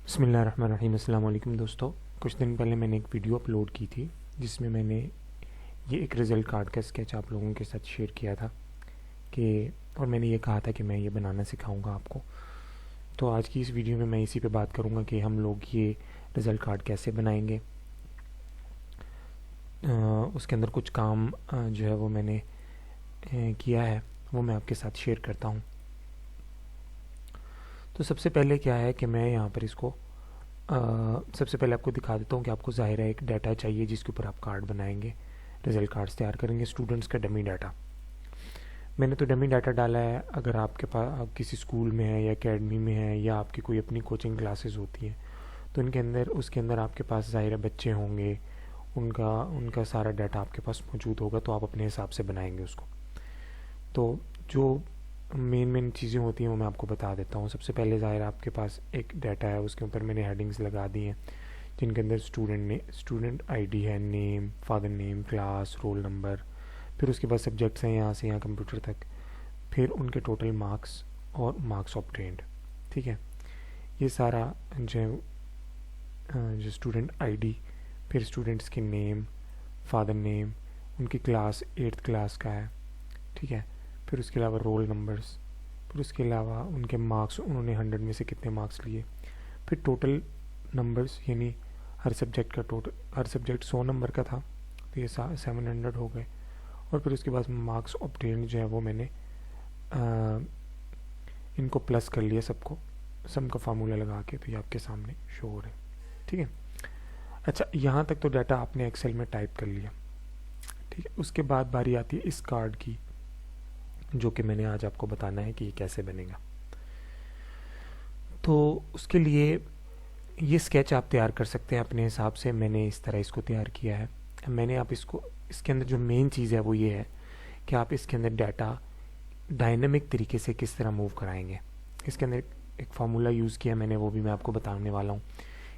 बिस्मिल्लाहिर्रहमानिर्रहीम। अस्सलाम वालेकुम दोस्तों, कुछ दिन पहले मैंने एक वीडियो अपलोड की थी जिसमें मैंने ये एक रिज़ल्ट कार्ड का स्केच आप लोगों के साथ शेयर किया था कि और मैंने ये कहा था कि मैं ये बनाना सिखाऊंगा आपको। तो आज की इस वीडियो में मैं इसी पे बात करूंगा कि हम लोग ये रिज़ल्ट कार्ड कैसे बनाएंगे। उसके अंदर कुछ काम जो है वो मैंने किया है, वो मैं आपके साथ शेयर करता हूँ। तो सबसे पहले क्या है कि मैं यहाँ पर इसको सबसे पहले आपको दिखा देता हूँ कि आपको ज़ाहिर है एक डाटा चाहिए जिसके ऊपर आप कार्ड बनाएंगे, रिज़ल्ट कार्ड्स तैयार करेंगे स्टूडेंट्स का डमी डाटा। मैंने तो डमी डाटा डाला है। अगर आपके पास आप किसी स्कूल में है या एकेडमी में है या आपकी कोई अपनी कोचिंग क्लासेस होती हैं तो उसके अंदर आपके पास ज़ाहिर है बच्चे होंगे, उनका सारा डाटा आपके पास मौजूद होगा, तो आप अपने हिसाब से बनाएंगे उसको। तो जो मेन चीज़ें होती हैं वो मैं आपको बता देता हूँ। सबसे पहले ज़ाहिर आपके पास एक डाटा है, उसके ऊपर मैंने हेडिंग्स लगा दी हैं जिनके अंदर स्टूडेंट आईडी है, name, father name, class, roll number, फिर उसके बाद सब्जेक्ट्स हैं यहाँ से यहाँ कंप्यूटर तक, फिर उनके टोटल मार्क्स और मार्क्स ऑब्टेन्ड। ठीक है, ये सारा जो स्टूडेंट आईडी, फिर स्टूडेंट्स के नेम, फादर नेम, उनकी क्लास 8th क्लास का है। ठीक है, फिर उसके अलावा रोल नंबर्स, फिर उसके अलावा उनके मार्क्स, उन्होंने 100 में से कितने मार्क्स लिए, फिर टोटल नंबर्स, यानी हर सब्जेक्ट 100 नंबर का था तो ये 700 हो गए। और फिर उसके बाद मार्क्स ऑब्टेन जो है वो मैंने इनको प्लस कर लिया सबको, सम का फार्मूला लगा के, तो ये आपके सामने शो हो रहे हैं। ठीक है, अच्छा यहाँ तक तो डाटा आपने एक्सेल में टाइप कर लिया। ठीक है, उसके बाद बारी आती है इस कार्ड की, जो कि मैंने आज आपको बताना है कि ये कैसे बनेगा। तो उसके लिए ये स्केच आप तैयार कर सकते हैं अपने हिसाब से। मैंने इस तरह इसको तैयार किया है। मैंने आप इसके अंदर जो मेन चीज़ है वो ये है कि आप इसके अंदर डाटा डायनेमिक तरीके से किस तरह मूव कराएंगे। इसके अंदर एक फार्मूला यूज़ किया मैंने, वो भी मैं आपको बताने वाला हूँ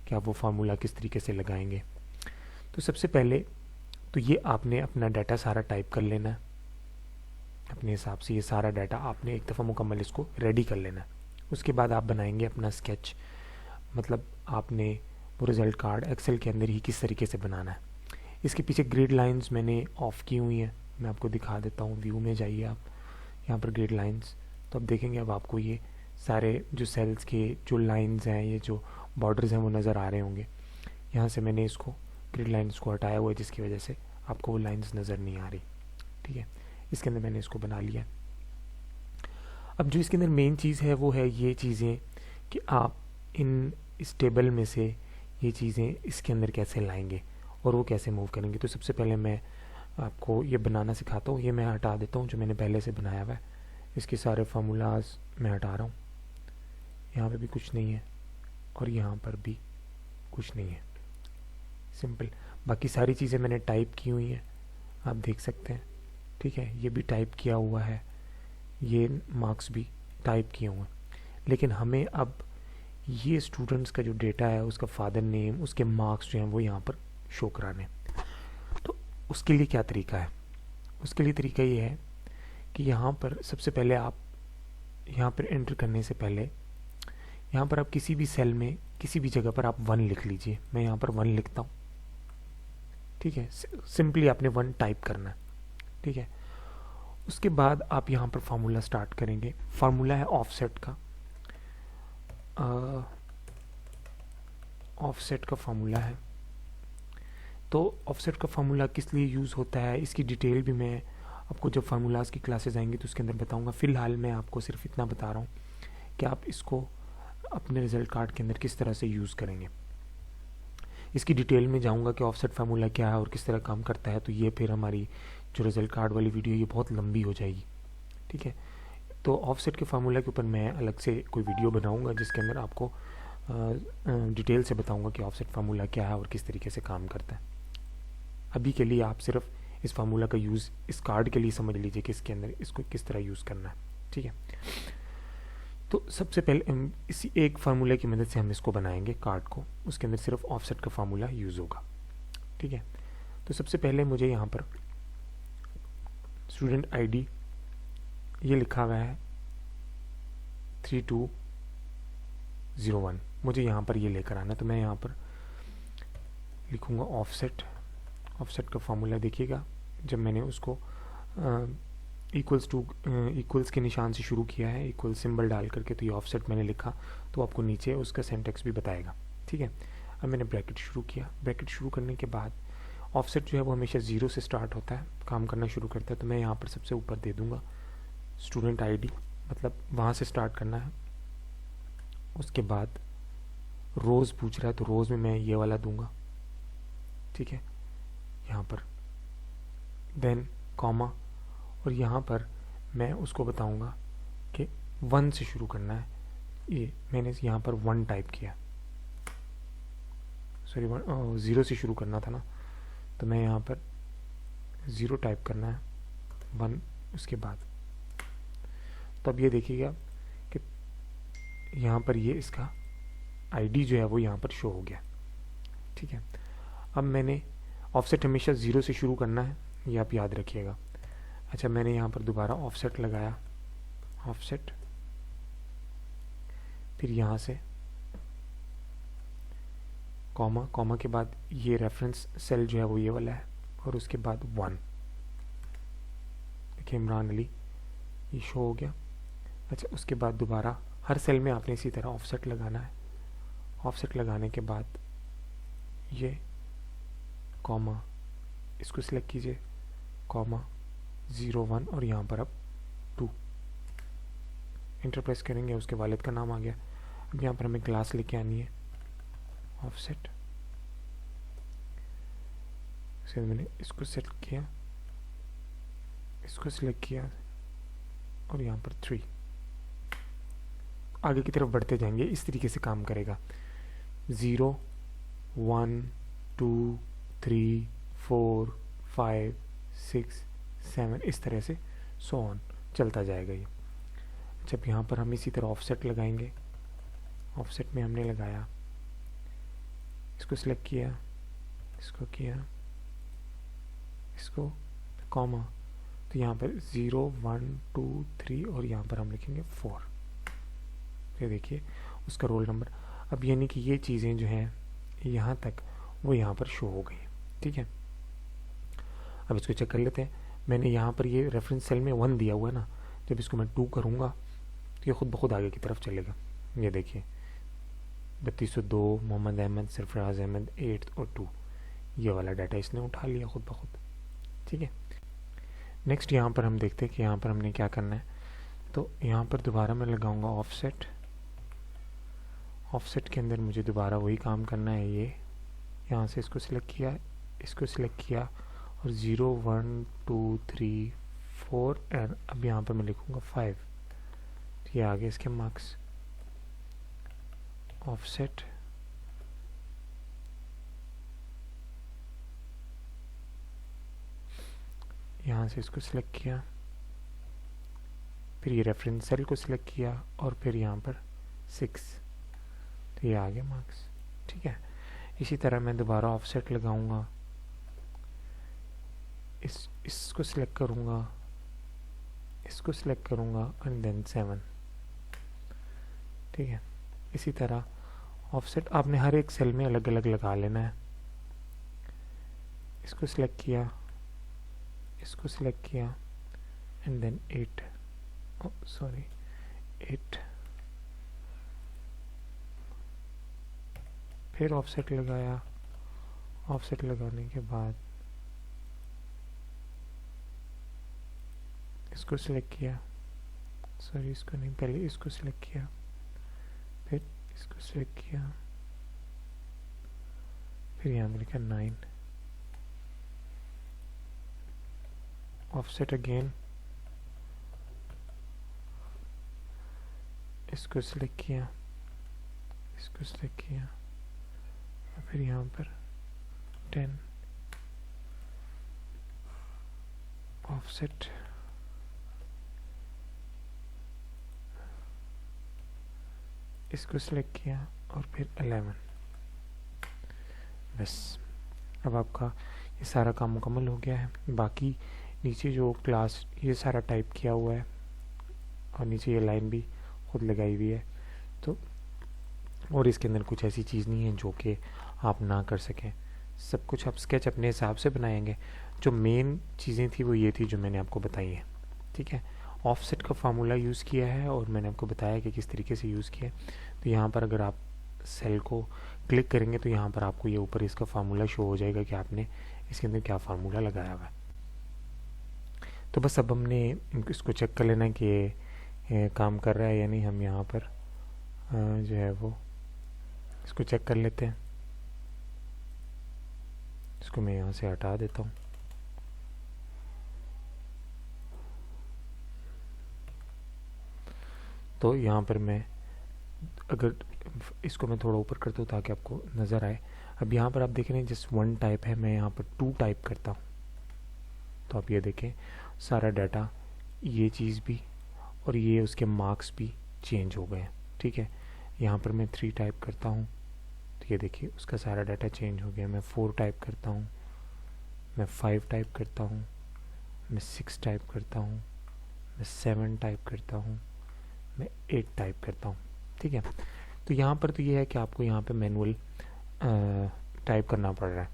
कि आप वो फार्मूला किस तरीके से लगाएंगे। तो सबसे पहले तो ये आपने अपना डाटा सारा टाइप कर लेना है अपने हिसाब से। ये सारा डाटा आपने एक दफ़ा मुकम्मल इसको रेडी कर लेना है। उसके बाद आप बनाएंगे अपना स्केच, मतलब आपने वो रिज़ल्ट कार्ड एक्सेल के अंदर ही किस तरीके से बनाना है। इसके पीछे ग्रिड लाइंस मैंने ऑफ़ की हुई हैं, मैं आपको दिखा देता हूँ। व्यू में जाइए आप, यहाँ पर ग्रिड लाइंस, तो अब देखेंगे अब आपको ये सारे जो सेल्स के जो लाइंस हैं, ये जो बॉर्डर्स हैं वो नज़र आ रहे होंगे। यहाँ से मैंने इसको ग्रिड लाइंस को हटाया हुआ है जिसकी वजह से आपको वो लाइंस नज़र नहीं आ रही। ठीक है, इसके अंदर मैंने इसको बना लिया। अब जो इसके अंदर मेन चीज़ है वो है ये चीज़ें कि आप इस टेबल में से ये चीज़ें इसके अंदर कैसे लाएंगे और वो कैसे मूव करेंगे। तो सबसे पहले मैं आपको ये बनाना सिखाता हूँ। ये मैं हटा देता हूँ जो मैंने पहले से बनाया हुआ है, इसके सारे फार्मूलाज मैं हटा रहा हूँ। यहाँ पे भी कुछ नहीं है और यहाँ पर भी कुछ नहीं है, सिंपल। बाकी सारी चीज़ें मैंने टाइप की हुई हैं, आप देख सकते हैं। ठीक है, ये भी टाइप किया हुआ है, ये मार्क्स भी टाइप किए हुए हैं। लेकिन हमें अब ये स्टूडेंट्स का जो डेटा है, उसका फादर नेम, उसके मार्क्स जो हैं वो यहाँ पर शो कराने। तो उसके लिए क्या तरीका है? उसके लिए तरीका ये है कि यहाँ पर सबसे पहले आप यहाँ पर एंटर करने से पहले यहाँ पर आप किसी भी सेल में किसी भी जगह पर आप 1 लिख लीजिए। मैं यहाँ पर 1 लिखता हूँ। ठीक है, सिंपली आपने 1 टाइप करना है। ठीक है, उसके बाद आप यहाँ पर फार्मूला स्टार्ट करेंगे। फार्मूला है ऑफसेट का, ऑफसेट का फार्मूला है। तो ऑफसेट का फार्मूला किस लिए यूज़ होता है इसकी डिटेल भी मैं आपको जब फार्मूलाज की क्लासेस आएंगी तो उसके अंदर बताऊंगा। फ़िलहाल मैं आपको सिर्फ इतना बता रहा हूँ कि आप इसको अपने रिज़ल्ट कार्ड के अंदर किस तरह से यूज़ करेंगे। इसकी डिटेल में जाऊंगा कि ऑफसेट फार्मूला क्या है और किस तरह काम करता है, तो ये फिर हमारी जो रिज़ल्ट कार्ड वाली वीडियो ये बहुत लंबी हो जाएगी। ठीक है, तो ऑफसेट के फार्मूला के ऊपर मैं अलग से कोई वीडियो बनाऊंगा जिसके अंदर आपको डिटेल से बताऊंगा कि ऑफसेट फार्मूला क्या है और किस तरीके से काम करता है। अभी के लिए आप सिर्फ इस फार्मूला का यूज़ इस कार्ड के लिए समझ लीजिए कि इसके अंदर इसको किस तरह यूज़ करना है। ठीक है, तो सबसे पहले इसी एक फार्मूले की मदद से हम इसको बनाएंगे कार्ड को, उसके अंदर सिर्फ ऑफसेट का फार्मूला यूज़ होगा। ठीक है, तो सबसे पहले मुझे यहाँ पर स्टूडेंट आईडी ये लिखा हुआ है 3201। मुझे यहाँ पर ये लेकर आना है, तो मैं यहाँ पर लिखूँगा ऑफसेट। ऑफसेट का फॉर्मूला देखिएगा, जब मैंने उसको इक्वल्स के निशान से शुरू किया है, इक्वल सिंबल डाल करके, तो ये ऑफसेट मैंने लिखा, तो आपको नीचे उसका सिंटैक्स भी बताएगा, ठीक है। अब मैंने ब्रैकेट शुरू किया। ब्रैकेट शुरू करने के बाद ऑफसेट जो है वो हमेशा 0 से स्टार्ट होता है, काम करना शुरू करता है, तो मैं यहाँ पर सबसे ऊपर दे दूँगा स्टूडेंट आईडी, मतलब वहाँ से स्टार्ट करना है। उसके बाद रोज़ पूछ रहा है, तो रोज़ में मैं ये वाला दूंगा, ठीक है, यहाँ पर। देन कॉमा, और यहाँ पर मैं उसको बताऊंगा कि 1 से शुरू करना है। ये मैंने यहाँ पर 1 टाइप किया, सॉरी 0 से शुरू करना था ना, तो मैं यहाँ पर 0 टाइप करना है, 1 उसके बाद। तो अब ये देखिएगा कि यहाँ पर ये इसका आईडी जो है वो यहाँ पर शो हो गया, ठीक है। अब मैंने ऑफसेट हमेशा 0 से शुरू करना है, ये आप याद रखिएगा। अच्छा, मैंने यहाँ पर दोबारा ऑफसेट लगाया, ऑफसेट, फिर यहाँ से कॉमा, कॉमा के बाद ये रेफरेंस सेल जो है वो ये वाला है, और उसके बाद 1, देखिए इमरान अली, ये शो हो गया। अच्छा, उसके बाद दोबारा हर सेल में आपने इसी तरह ऑफसेट लगाना है। ऑफसेट लगाने के बाद ये कॉमा, इसको सिलेक्ट कीजिए, कॉमा 0 1, और यहाँ पर अब 2 इंटर प्रेस करेंगे, उसके वालिद का नाम आ गया। अब यहाँ पर हमें क्लास लेके आनी है, ऑफसेट से मैंने इसको सेट किया, इसको सिलेक्ट किया, और यहाँ पर 3। आगे की तरफ बढ़ते जाएंगे, इस तरीके से काम करेगा। 0 1 2 3 4 5 6 7, इस तरह से सो ऑन चलता जाएगा ये। जब यहाँ पर हम इसी तरह ऑफसेट लगाएंगे, ऑफसेट में हमने लगाया, इसको सिलेक्ट किया, इसको किया, इसको कॉमा, तो यहाँ पर 0 1 2 3, और यहाँ पर हम लिखेंगे 4। ये देखिए उसका रोल नंबर। अब यानी कि ये चीज़ें जो हैं यहाँ तक वो यहाँ पर शो हो गई, ठीक है। अब इसको चेक कर लेते हैं। मैंने यहाँ पर ये रेफरेंस सेल में 1 दिया हुआ है ना, जब इसको मैं 2 करूँगा तो ये खुद ब खुद आगे की तरफ चलेगा। ये देखिए 3202, मोहम्मद अहमद, सरफराज अहमद 8 और 2, ये वाला डाटा इसने उठा लिया खुद ब खुद, ठीक है। नेक्स्ट यहाँ पर हम देखते हैं कि यहाँ पर हमने क्या करना है। तो यहाँ पर दोबारा मैं लगाऊंगा ऑफसेट। ऑफसेट के अंदर मुझे दोबारा वही काम करना है। ये यहाँ से इसको सिलेक्ट किया, इसको सिलेक्ट किया, और 0 1 2 3 4, एंड अब यहाँ पर मैं लिखूँगा 5। तो ये आगे इसके मार्क्स। ऑफसेट, यहाँ से इसको सिलेक्ट किया, फिर ये रेफरेंस सेल को सिलेक्ट किया, और फिर यहाँ पर 6, तो ये आ गए मार्क्स, ठीक है। इसी तरह मैं दोबारा ऑफसेट लगाऊंगा, इसको सिलेक्ट करूंगा, इसको सिलेक्ट करूंगा, एंड देन 7, ठीक है। इसी तरह ऑफसेट आपने हर एक सेल में अलग अलग लगा लेना है। इसको सिलेक्ट किया, इसको सिलेक्ट किया, एंड देन 8, सॉरी 8, फिर ऑफसेट लगाया। ऑफसेट लगाने के बाद इसको सिलेक्ट किया, सॉरी इसको नहीं, पहले इसको सिलेक्ट किया, फिर इसको सिलेक्ट किया, फिर यहाँ पर लिखा 9, ऑफसेट अगेन, इसको सिलेक्ट किया, इसको सिलेक्ट किया, फिर यहाँ पर 10, ऑफसेट, इसको सिलेक्ट किया, और फिर 11। बस अब आपका ये सारा काम मुकम्मल हो गया है। बाकी नीचे जो क्लास ये सारा टाइप किया हुआ है, और नीचे ये लाइन भी खुद लगाई हुई है। तो और इसके अंदर कुछ ऐसी चीज़ नहीं है जो कि आप ना कर सकें, सब कुछ आप स्केच अपने हिसाब से बनाएंगे। जो मेन चीज़ें थी वो ये थी जो मैंने आपको बताई है, ठीक है। ऑफसेट का फार्मूला यूज़ किया है और मैंने आपको बताया कि किस तरीके से यूज़ किया है। तो यहाँ पर अगर आप सेल को क्लिक करेंगे तो यहाँ पर आपको ये ऊपर इसका फार्मूला शो हो जाएगा कि आपने इसके अंदर क्या फार्मूला लगाया हुआ है। तो बस अब हमने इसको चेक कर लेना कि ये काम कर रहा है या नहीं। हम यहाँ पर जो है वो इसको चेक कर लेते हैं। इसको मैं यहाँ से हटा देता हूँ। तो यहाँ पर मैं अगर इसको मैं थोड़ा ऊपर करता हूँ ताकि आपको नज़र आए। अब यहाँ पर आप देख रहे हैं जस्ट 1 टाइप है, मैं यहाँ पर 2 टाइप करता हूँ तो आप ये देखें सारा डाटा, ये चीज़ भी और ये उसके मार्क्स भी चेंज हो गए हैं, ठीक है। यहाँ पर मैं 3 टाइप करता हूँ तो ये देखिए उसका सारा डाटा चेंज हो गया। मैं 4 टाइप करता हूँ, मैं 5 टाइप करता हूँ, मैं 6 टाइप करता हूँ, मैं 7 टाइप करता हूँ, मैं 8 टाइप करता हूँ, ठीक है। तो यहाँ पर तो ये है कि आपको यहाँ पे मैनुअल टाइप करना पड़ रहा है।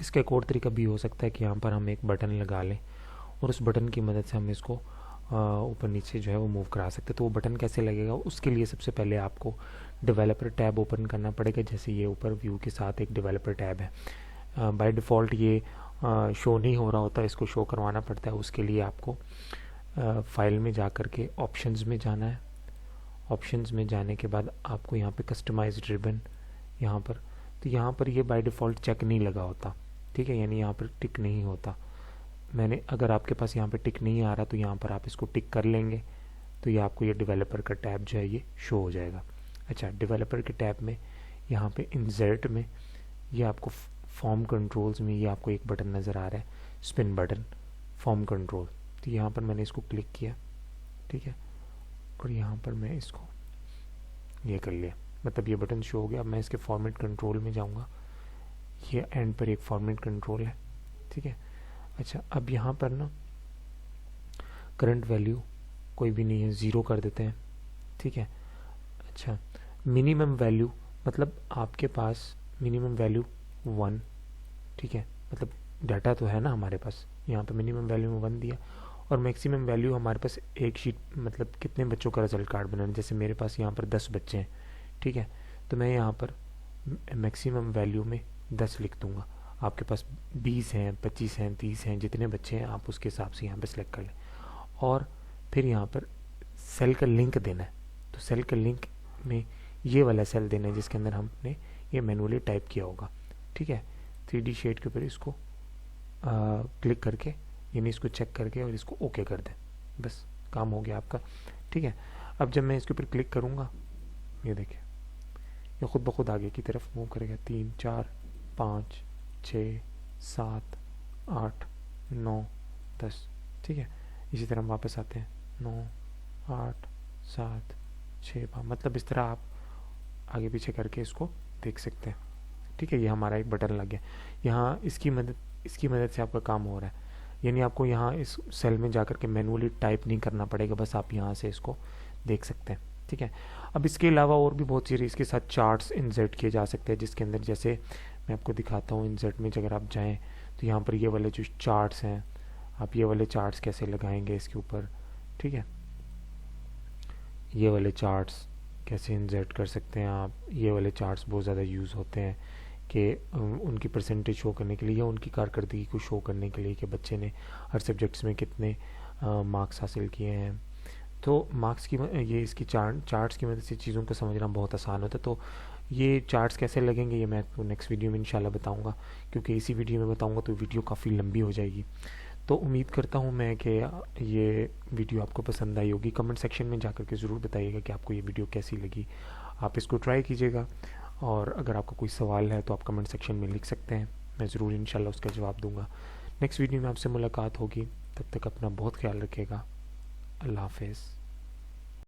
इसका एक और तरीका भी हो सकता है कि यहाँ पर हम एक बटन लगा लें और उस बटन की मदद से हम इसको ऊपर नीचे जो है वो मूव करा सकते हैं। तो वो बटन कैसे लगेगा, उसके लिए सबसे पहले आपको डेवलपर टैब ओपन करना पड़ेगा। जैसे ये ऊपर व्यू के साथ एक डेवलपर टैब है, बाय डिफ़ॉल्ट ये शो नहीं हो रहा होता, इसको शो करवाना पड़ता है। उसके लिए आपको फाइल में जा कर के ऑप्शंस में जाना है। ऑप्शंस में जाने के बाद आपको यहाँ पे कस्टमाइज्ड रिबन यहाँ पर, तो यहाँ पर ये बाय डिफ़ॉल्ट चेक नहीं लगा होता, ठीक है, यानी यहाँ पर टिक नहीं होता। मैंने अगर आपके पास यहाँ पे टिक नहीं आ रहा तो यहाँ पर आप इसको टिक कर लेंगे तो ये आपको ये डेवलपर का टैब जो है ये शो हो जाएगा। अच्छा, डेवलपर के टैब में यहाँ पे इंसर्ट में ये आपको फॉर्म कंट्रोल्स में ये आपको एक बटन नज़र आ रहा है, स्पिन बटन फॉर्म कंट्रोल। तो यहाँ पर मैंने इसको क्लिक किया, ठीक है, और यहाँ पर मैं इसको ये कर लिया, मतलब ये बटन शो हो गया। अब मैं इसके फॉर्मेट कंट्रोल में जाऊँगा, ये एंड पर एक फॉर्मेट कंट्रोल है, ठीक है। अच्छा, अब यहाँ पर ना करंट वैल्यू कोई भी नहीं है, 0 कर देते हैं, ठीक है। अच्छा, मिनिमम वैल्यू मतलब आपके पास मिनिमम वैल्यू 1, ठीक है, मतलब डाटा तो है ना हमारे पास, यहाँ पे मिनिमम वैल्यू में 1 दिया और मैक्सिमम वैल्यू हमारे पास एक शीट मतलब कितने बच्चों का रिजल्ट कार्ड बनाना। जैसे मेरे पास यहाँ पर 10 बच्चे हैं, ठीक है, तो मैं यहाँ पर मैक्सिमम वैल्यू में 10 लिख दूँगा। आपके पास 20 हैं, 25 हैं, 30 हैं, जितने बच्चे हैं आप उसके हिसाब से यहाँ पे सेलेक्ट कर लें। और फिर यहाँ पर सेल का लिंक देना है, तो सेल का लिंक में ये वाला सेल देना है जिसके अंदर हमने ये मैनुअली टाइप किया होगा, ठीक है। 3D शेड के ऊपर इसको क्लिक करके यानी इसको चेक करके और इसको ओके कर दें, बस काम हो गया आपका, ठीक है। अब जब मैं इसके ऊपर क्लिक करूँगा ये देखिए ये खुद ब खुद आगे की तरफ मूव करेगा। 3, 4, 5, 6, 7, 8, 9, 10, ठीक है। इसी तरह हम वापस आते हैं, 9, 8, 7, 6, 5, मतलब इस तरह आप आगे पीछे करके इसको देख सकते हैं, ठीक है। ये हमारा एक बटन लग गया यहाँ, इसकी मदद से आपका काम हो रहा है, यानी आपको यहाँ इस सेल में जाकर के मैनुअली टाइप नहीं करना पड़ेगा, बस आप यहाँ से इसको देख सकते हैं, ठीक है। अब इसके अलावा और भी बहुत चीज़ें इसके साथ चार्ट्स इंसर्ट किए जा सकते हैं, जिसके अंदर जैसे मैं आपको दिखाता हूँ इंसर्ट में अगर आप जाएँ तो यहाँ पर ये वाले जो चार्ट्स हैं, आप ये वाले चार्ट्स कैसे लगाएंगे इसके ऊपर, ठीक है। ये वाले चार्ट्स कैसे इंसर्ट कर सकते हैं आप। ये वाले चार्ट्स बहुत ज़्यादा यूज़ होते हैं कि उनकी परसेंटेज शो करने के लिए या उनकी कारकर्दगी को शो करने के लिए कि बच्चे ने हर सब्जेक्ट्स में कितने मार्क्स हासिल किए हैं। तो मार्क्स की ये इसकी चार्ट्स की मदद से चीज़ों को समझना बहुत आसान होता है। तो ये चार्ट्स कैसे लगेंगे ये मैं आपको नेक्स्ट वीडियो में इंशाल्लाह बताऊंगा, क्योंकि इसी वीडियो में बताऊंगा तो वीडियो काफ़ी लंबी हो जाएगी। तो उम्मीद करता हूँ मैं कि ये वीडियो आपको पसंद आई होगी। कमेंट सेक्शन में जाकर के ज़रूर बताइएगा कि आपको ये वीडियो कैसी लगी। आप इसको ट्राई कीजिएगा और अगर आपका कोई सवाल है तो आप कमेंट सेक्शन में लिख सकते हैं, मैं ज़रूर इंशाल्लाह उसका जवाब दूँगा। नेक्स्ट वीडियो में आपसे मुलाकात होगी, तब तक अपना बहुत ख्याल रखिएगा। अल्लाह हाफ़िज़।